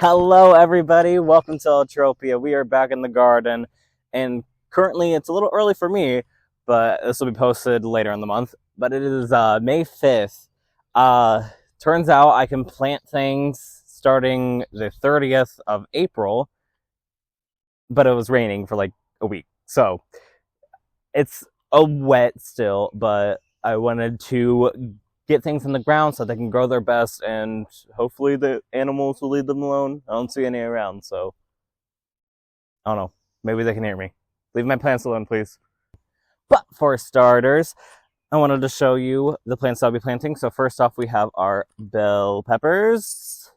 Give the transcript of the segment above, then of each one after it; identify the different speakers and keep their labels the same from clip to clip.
Speaker 1: Hello, everybody. Welcome to Eltropia. We are back in the garden, and currently it's a little early for me, but this will be posted later in the month. But it is May 5th. Turns out I can plant things starting the 30th of April, but it was raining for like a week. So it's a wet still, but I wanted to get things in the ground so they can grow their best, and hopefully the animals will leave them alone. I don't see any around, so I don't know. Maybe they can hear me. Leave my plants alone, please. But for starters, I wanted to show you the plants I'll be planting. So first off, we have our bell peppers.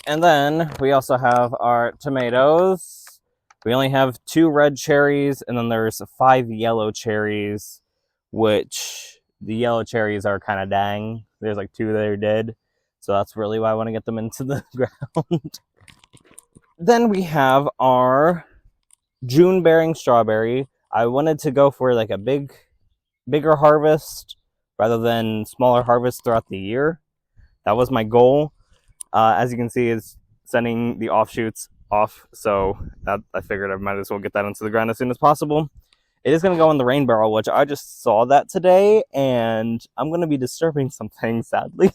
Speaker 1: And then we also have our tomatoes. We only have 2 red cherries, and then there's 5 yellow cherries, which the yellow cherries are kind of dying. There's like 2 that are dead. So that's really why I want to get them into the ground. Then we have our June-bearing strawberry. I wanted to go for like a bigger harvest rather than smaller harvest throughout the year. That was my goal. As you can see, is sending the offshoots off. So that I figured I might as well get that into the ground as soon as possible. It is going to go in the rain barrel, which I just saw that today, and I'm going to be disturbing something, sadly.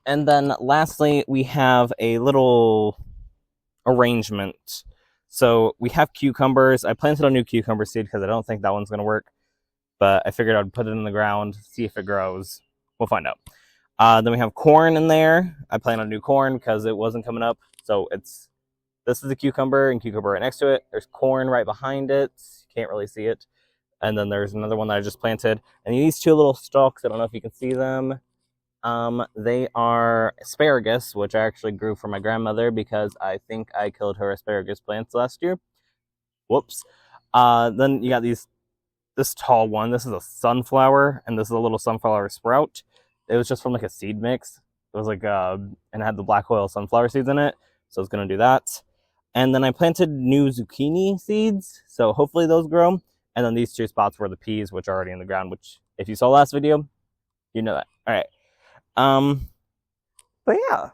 Speaker 1: And then lastly, we have a little arrangement. So we have cucumbers. I planted a new cucumber seed because I don't think that one's going to work, but I figured I'd put it in the ground, see if it grows. We'll find out. Then we have corn in there. I planted a new corn because it wasn't coming up. So this is the cucumber and cucumber right next to it. There's corn right behind it. You can't really see it. And then there's another one that I just planted. And these 2 little stalks, I don't know if you can see them. They are asparagus, which I actually grew for my grandmother because I think I killed her asparagus plants last year. Whoops. Then you got this tall one. This is a sunflower, and this is a little sunflower sprout. It was just from like a seed mix. It was like, and it had the black oil sunflower seeds in it. So I was going to do that. And then I planted new zucchini seeds. So hopefully those grow. And then these 2 spots were the peas, which are already in the ground, which if you saw last video, you know that. All right. But yeah,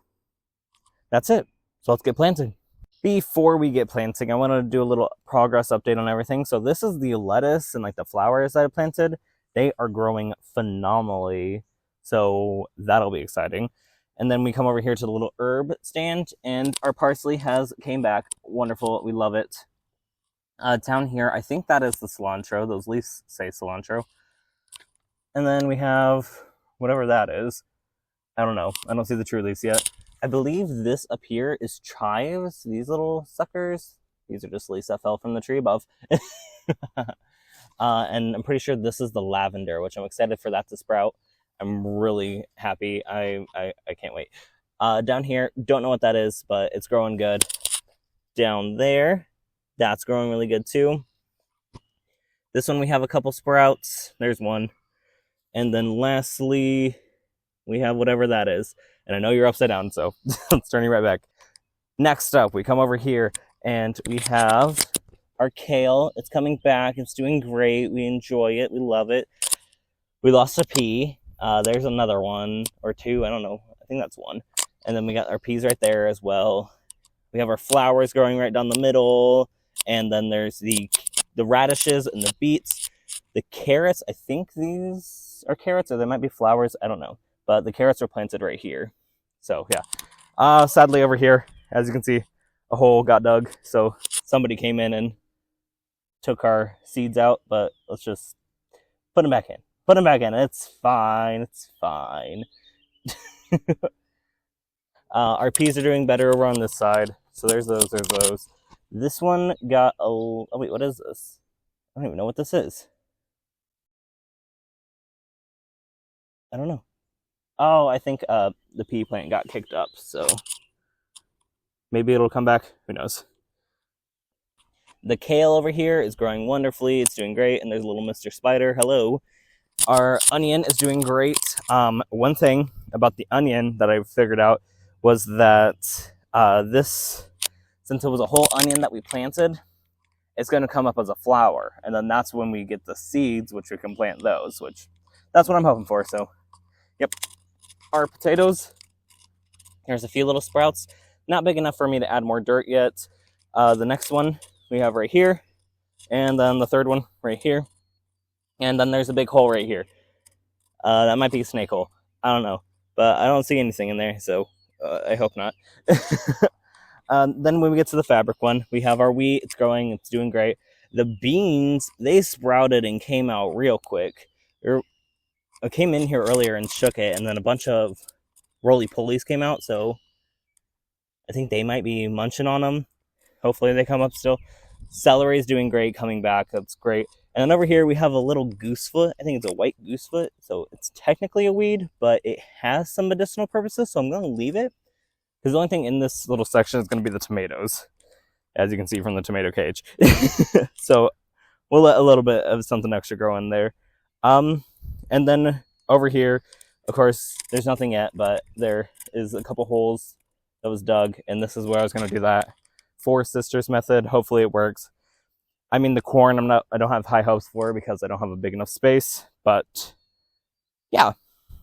Speaker 1: that's it. So let's get planting. Before we get planting, I want to do a little progress update on everything. So this is the lettuce and like the flowers that I planted. They are growing phenomenally. So that'll be exciting. And then we come over here to the little herb stand, and our parsley came back. Wonderful. We love it. Down here, I think that is the cilantro. Those leaves say cilantro. And then we have whatever that is. I don't know. I don't see the true leaves yet. I believe this up here is chives. These little suckers. These are just leaves that fell from the tree above. And I'm pretty sure this is the lavender, which I'm excited for that to sprout. I'm really happy. I can't wait. Down here, don't know what that is, but it's growing good. Down there, that's growing really good too. This one we have a couple sprouts. There's one. And then lastly, we have whatever that is. And I know you're upside down, so let's turn you right back. Next up, we come over here and we have our kale. It's coming back. It's doing great. We enjoy it. We love it. We lost a pea. There's another one or 2. I don't know. I think that's 1. And then we got our peas right there as well. We have our flowers growing right down the middle. And then there's the radishes and the beets. The carrots, I think these are carrots, or they might be flowers. I don't know. But the carrots are planted right here. So, yeah. Sadly, over here, as you can see, a hole got dug. So somebody came in and took our seeds out. But let's just put them back in. Put them back in. It's fine. It's fine. Our peas are doing better over on this side. So there's those. This one got a... Oh, wait, what is this? I don't even know what this is. I don't know. Oh, I think the pea plant got kicked up, so maybe it'll come back. Who knows? The kale over here is growing wonderfully. It's doing great, and there's a little Mr. Spider. Hello. Our onion is doing great. One thing about the onion that I figured out was that since it was a whole onion that we planted, it's going to come up as a flower. And then that's when we get the seeds, which we can plant those, which that's what I'm hoping for. So, yep. Our potatoes, here's a few little sprouts. not big enough for me to add more dirt yet. The next one we have right here, and then the third one right here, and then there's a big hole right here. That might be a snake hole. I don't know, but I don't see anything in there, so I hope not. Then when we get to the fabric one, we have our wheat. It's growing. It's doing great. The beans, they sprouted and came out real quick. I came in here earlier and shook it, and then a bunch of roly-polies came out, so I think they might be munching on them. Hopefully they come up still. Celery's doing great, coming back. That's great. And then over here we have a little goosefoot. I think it's a white goosefoot, so it's technically a weed, but it has some medicinal purposes, so I'm going to leave it. Because the only thing in this little section is going to be the tomatoes, as you can see from the tomato cage. So we'll let a little bit of something extra grow in there. And then over here, of course, there's nothing yet, but there is a couple holes that was dug, and this is where I was going to do that. Four Sisters method. Hopefully it works. I mean, the corn, I don't have high hopes for because I don't have a big enough space, but yeah,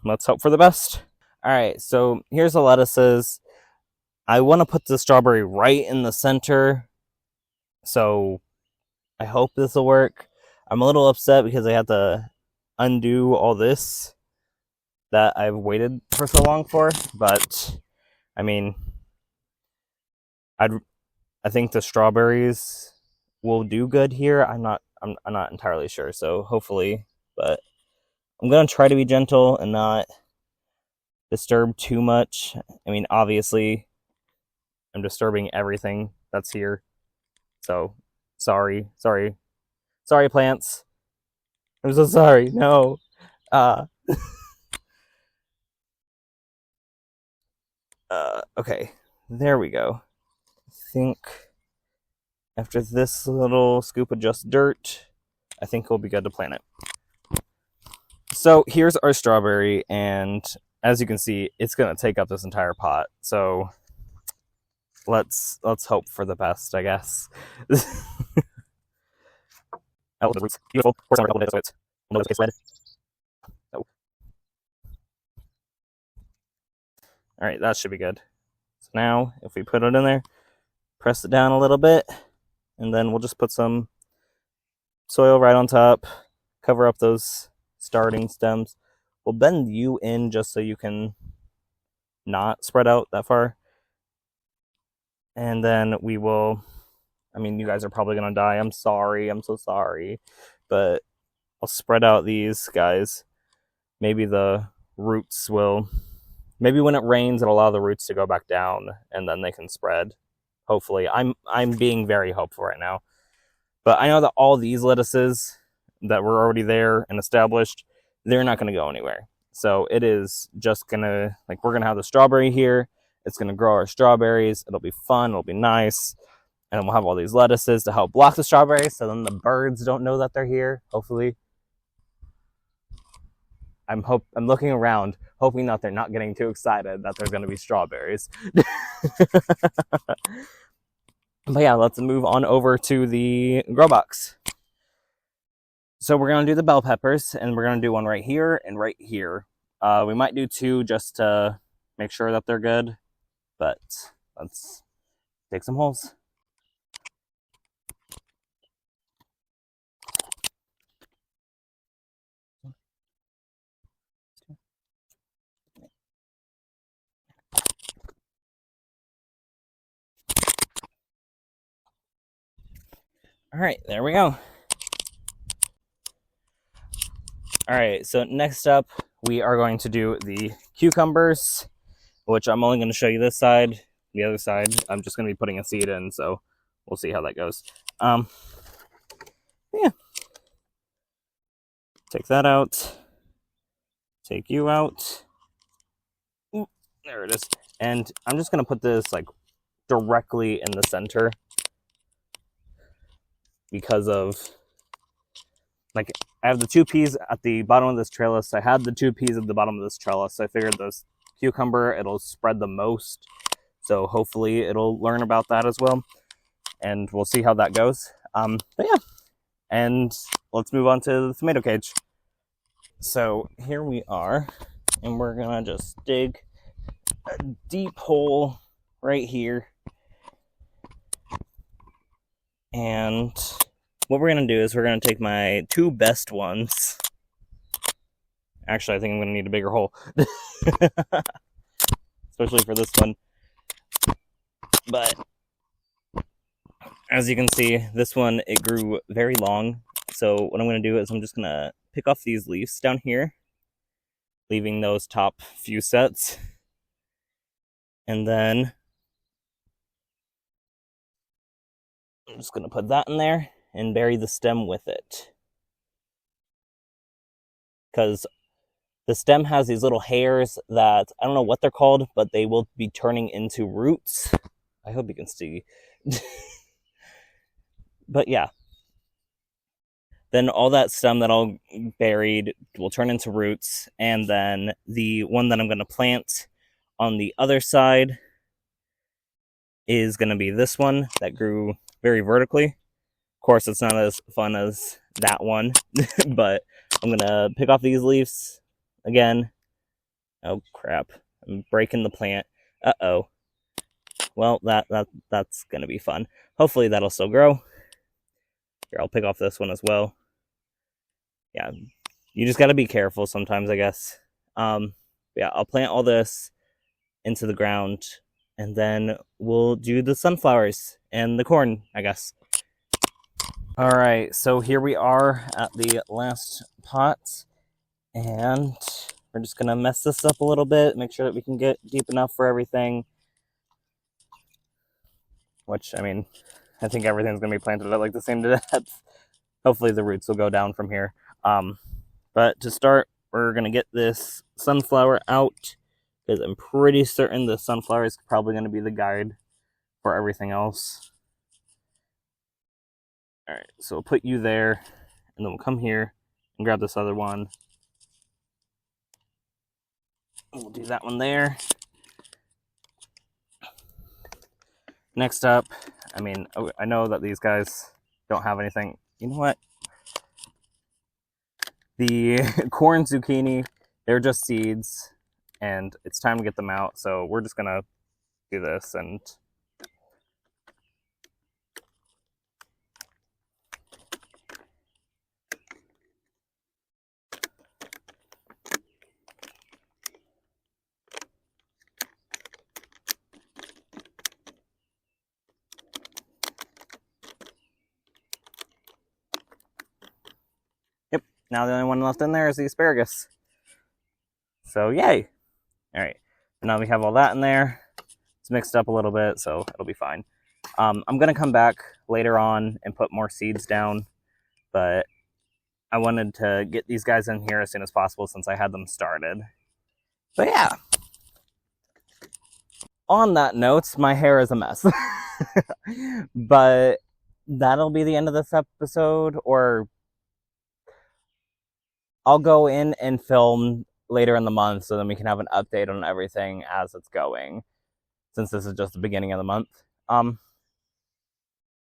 Speaker 1: let's hope for the best. All right, so here's the lettuces. I want to put the strawberry right in the center, so I hope this will work. I'm a little upset because I had to undo all this that I've waited for so long for, but I mean, I think the strawberries will do good here. I'm not entirely sure, so hopefully, but I'm gonna try to be gentle and not disturb too much. I mean, obviously, I'm disturbing everything that's here, so sorry, plants. I'm so sorry. No, okay, there we go. I think after this little scoop of just dirt, I think we'll be good to plant it. So here's our strawberry, and as you can see, it's going to take up this entire pot. So let's hope for the best, I guess. Oh, the roots. Beautiful. Of course, I'm going to double it, so we'll know this red. Oh. All right, that should be good. So now, if we put it in there, press it down a little bit, and then we'll just put some soil right on top, cover up those starting stems. We'll bend you in just so you can not spread out that far. And then we will, I mean, you guys are probably going to die. I'm sorry. I'm so sorry. But I'll spread out these guys. Maybe the roots will, maybe when it rains, it'll allow the roots to go back down and then they can spread. Hopefully. I'm being very hopeful right now. But I know that all these lettuces that were already there and established, they're not going to go anywhere. So it is just going to, like, we're going to have the strawberry here. It's going to grow our strawberries. It'll be fun. It'll be nice. And then we'll have all these lettuces to help block the strawberries so then the birds don't know that they're here, hopefully. I'm looking around, hoping that they're not getting too excited that there's going to be strawberries. But yeah, let's move on over to the grow box. So we're going to do the bell peppers, and we're going to do one right here and right here. We might do two just to make sure that they're good, but let's dig some holes. All right, there we go. All right, so next up, we are going to do the cucumbers, which I'm only going to show you this side. The other side, I'm just going to be putting a seed in, so we'll see how that goes. Yeah. Take that out. Take you out. Ooh, there it is. And I'm just going to put this, like, directly in the center because of, like, I have the two peas at the bottom of this trellis. I had the two peas at the bottom of this trellis. So I figured this cucumber, it'll spread the most. So hopefully it'll learn about that as well. And we'll see how that goes. But yeah. And let's move on to the tomato cage. So here we are. And we're going to just dig a deep hole right here. And what we're going to do is we're going to take my two best ones. Actually, I think I'm going to need a bigger hole. Especially for this one. But as you can see, this one, it grew very long. So what I'm going to do is I'm just going to pick off these leaves down here, leaving those top few sets. And then I'm just going to put that in there and bury the stem with it. Because the stem has these little hairs that, I don't know what they're called, but they will be turning into roots. I hope you can see. But yeah. Then all that stem that I'll buried will turn into roots. And then the one that I'm going to plant on the other side is going to be this one that grew very vertically. Of course, it's not as fun as that one, but I'm going to pick off these leaves again. Oh, crap. I'm breaking the plant. Uh-oh. Well, that's going to be fun. Hopefully that'll still grow. Here, I'll pick off this one as well. Yeah, you just got to be careful sometimes, I guess. Yeah, I'll plant all this into the ground, and then we'll do the sunflowers and the corn, I guess. All right, so here we are at the last pot, and we're just going to mess this up a little bit, make sure that we can get deep enough for everything. Which, I mean, I think everything's going to be planted at like the same depth. Hopefully the roots will go down from here. But to start, we're going to get this sunflower out, because I'm pretty certain the sunflower is probably going to be the guide for everything else. All right, so we'll put you there, and then we'll come here and grab this other one. We'll do that one there. Next up, I mean, I know that these guys don't have anything. You know what? The corn zucchini, they're just seeds, and it's time to get them out. So we're just going to do this and... Yep, now the only one left in there is the asparagus. So yay! All right, now we have all that in there. It's mixed up a little bit, so it'll be fine. I'm going to come back later on and put more seeds down, but I wanted to get these guys in here as soon as possible since I had them started. But yeah. On that note, my hair is a mess. But that'll be the end of this episode, or I'll go in and film later in the month so then we can have an update on everything as it's going, since this is just the beginning of the month.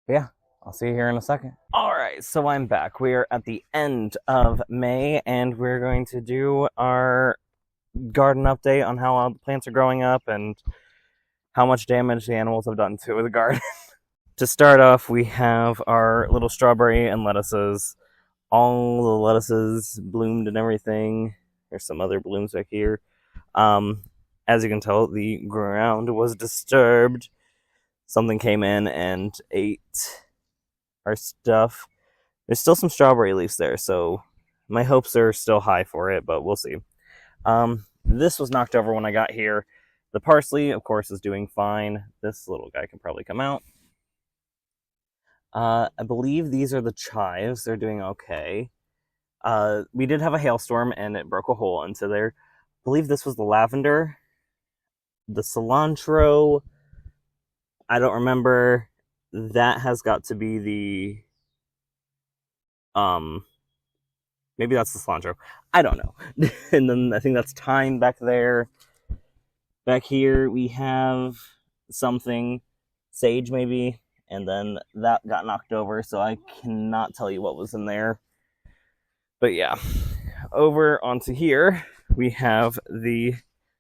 Speaker 1: Yeah, I'll see you here in a second. All right, so I'm back. We are at the end of May, and we're going to do our garden update on how all the plants are growing up and how much damage the animals have done to the garden. To start off, we have our little strawberry and lettuces. All the lettuces bloomed and everything. There's some other blooms back here. As you can tell, the ground was disturbed. Something came in and ate our stuff. There's still some strawberry leaves there, so my hopes are still high for it, but we'll see. This was knocked over when I got here. The parsley, of course, is doing fine. This little guy can probably come out. I believe these are the chives. They're doing okay. We did have a hailstorm, and it broke a hole into there. I believe this was the lavender. The cilantro, I don't remember. That has got to be the... maybe that's the cilantro. I don't know. And then I think that's thyme back there. Back here we have something, sage maybe, and then that got knocked over, so I cannot tell you what was in there. But yeah, over onto here we have the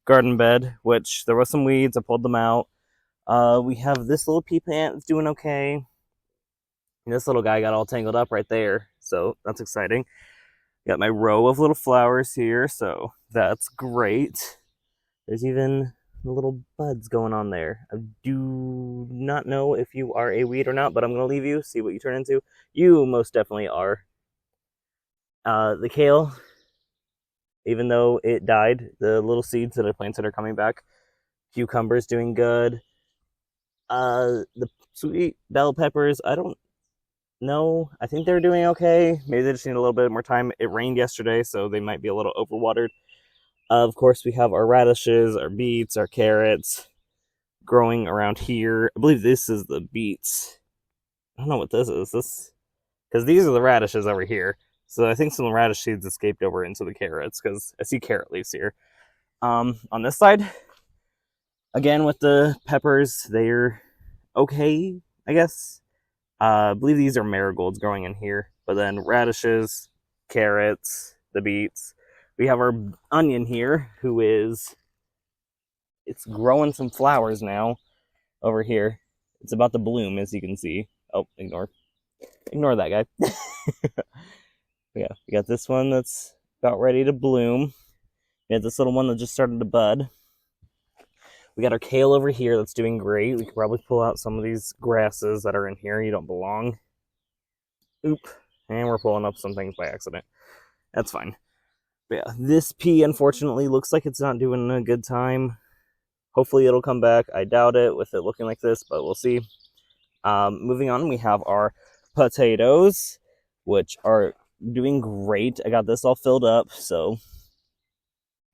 Speaker 1: garden bed, which there was some weeds. I pulled them out. We have this little pea plant that's doing okay. This little guy got all tangled up right there, so that's exciting. Got my row of little flowers here, so that's great. There's even little buds going on there. I do not know if you are a weed or not, but I'm going to leave you, see what you turn into. You most definitely are. The kale, even though it died, the little seeds that I planted are coming back. Cucumbers doing good. The sweet bell peppers, I don't know. I think they're doing okay. Maybe they just need a little bit more time. It rained yesterday, so they might be a little overwatered. Of course, we have our radishes, our beets, our carrots growing around here. I believe this is the beets. I don't know what this is. Because these are the radishes over here. So I think some radish seeds escaped over into the carrots because I see carrot leaves here. On this side, again with the peppers, they're okay, I guess. I believe these are marigolds growing in here. But then radishes, carrots, the beets. We have our onion here, it's growing some flowers now over here. It's about to bloom, as you can see. Oh, ignore that guy. Yeah, we got this one that's about ready to bloom. We got this little one that just started to bud. We got our kale over here that's doing great. We could probably pull out some of these grasses that are in here. You don't belong. Oop. And we're pulling up some things by accident. That's fine. But yeah, this pea, unfortunately, looks like it's not doing a good time. Hopefully it'll come back. I doubt it with it looking like this, but we'll see. Moving on, we have our potatoes, which are doing great. I got this all filled up, so...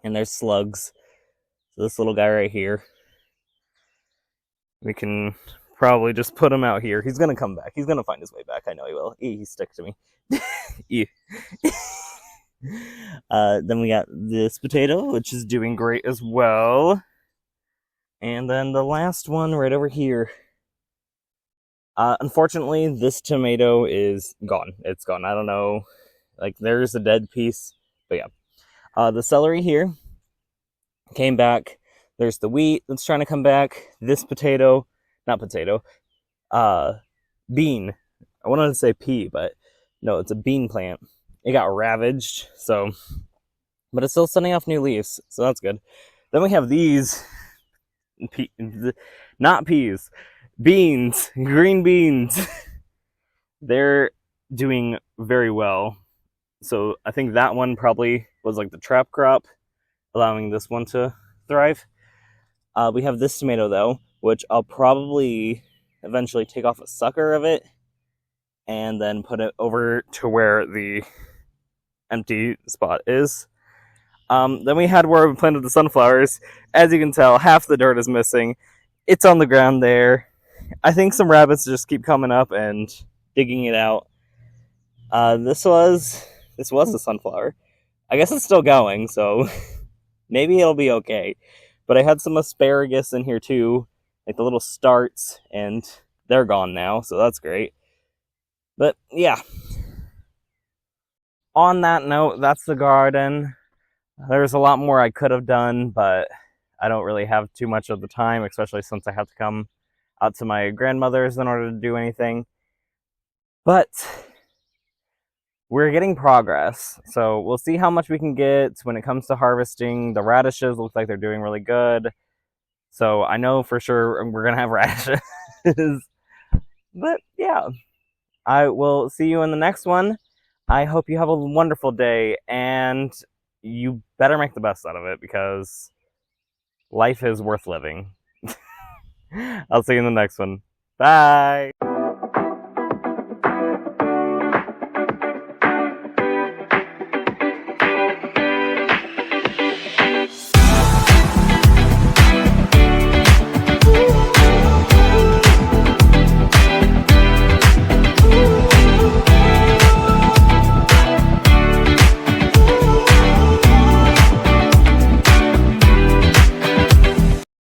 Speaker 1: And there's slugs. So this little guy right here. We can probably just put him out here. He's going to come back. He's going to find his way back. I know he will. He's stuck to me. Then we got this potato, which is doing great as well. And then the last one right over here. Unfortunately, this tomato is gone. It's gone. I don't know. Like, there's a dead piece. But yeah. The celery here came back. There's the wheat that's trying to come back. This potato, not potato, bean. I wanted to say pea, but no, it's a bean plant. It got ravaged, so, but it's still sending off new leaves, so that's good. Then we have these, not peas, beans, green beans. They're doing very well. So I think that one probably was like the trap crop, allowing this one to thrive. We have this tomato though, which I'll probably eventually take off a sucker of it and then put it over to where the empty spot is. Then we had where we planted the sunflowers. As you can tell, half the dirt is missing. It's on the ground there. I think some rabbits just keep coming up and digging it out. This was the sunflower. I guess it's still going, so maybe it'll be okay. But I had some asparagus in here too, like the little starts, and they're gone now, so that's great. But yeah. On that note, that's the garden. There's a lot more I could have done, but I don't really have too much of the time, especially since I have to come out to my grandmother's in order to do anything. But we're getting progress, so we'll see how much we can get when it comes to harvesting. The radishes look like they're doing really good, so I know for sure we're gonna have radishes. But yeah, I will see you in the next one. I hope you have a wonderful day, and you better make the best out of it because life is worth living. I'll see you in the next one. Bye!